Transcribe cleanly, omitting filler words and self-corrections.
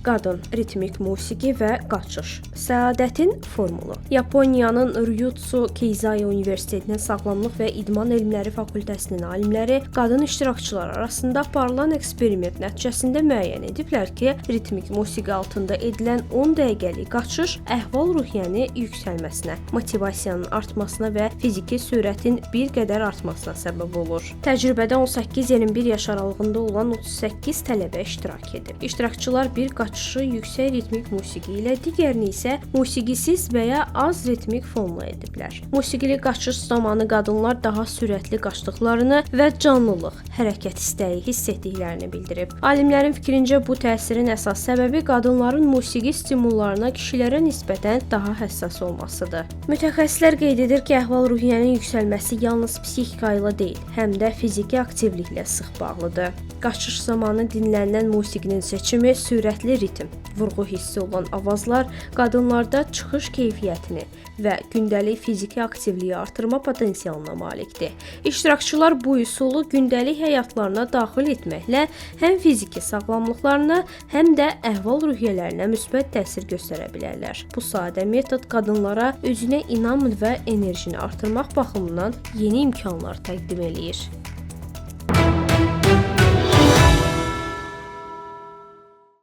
qadın, ritmik musiqi və qaçış. Səadətin formulu. Yaponiyanın Ryutsu Keizai Universitetinin Sağlamlıq və İdman Elmləri Fakültəsinin alimləri qadın iştirakçılar arasında aparılan eksperiment nəticəsində müəyyən ediblər ki, ritmik musiqi altında edilən 10 dəqiqəlik qaçış əhval-ruhiyyəni yüksəlməsinə, motivasiyanın artmasına və fiziki sürətin bir qədər artmasına səbəb olur. Təcrübədə 18-21 yaş aralığında olan 38 tələbə iştirak edib. İştirakçılar bir qaçışı yüksək ritmik musiqi ilə, digərini isə musiqisiz və ya az ritmik fonla ediblər. Musiqili qaçış zamanı qadınlar daha sürətli qaçdıqlarını və canlılıq, hərəkət istəyi hiss etdiklərini bildirib. Alimlərin fikrincə bu təsirin əsas səbəbi qadınların musiqi stimullarına kişilərə nisbətən daha həssas olmasıdır. Mütəxəssislər qeyd edir ki, əhval-ruhiyyənin yüksəlməsi yalnız psixika ilə deyil, həm də fiziki aktivliklə sıx bağlıdır. Qaçış zamanı dinlənilən musiqinin seçimi, sürətli ritm, vurğu hissi olan avazlar qadınlarda çıxış keyfiyyətini və gündəlik fiziki aktivliyi artırma potensialına malikdir. İştirakçılar bu üsulu gündəlik həyatlarına daxil etməklə həm fiziki sağlamlıqlarına, həm də əhval-ruhiyyələrinə müsbət təsir göstərə bilərlər. Bu sadə metod qadınlara özünə inam və enerjini artırmaq baxımından yeni imkanlar təqdim eləyir.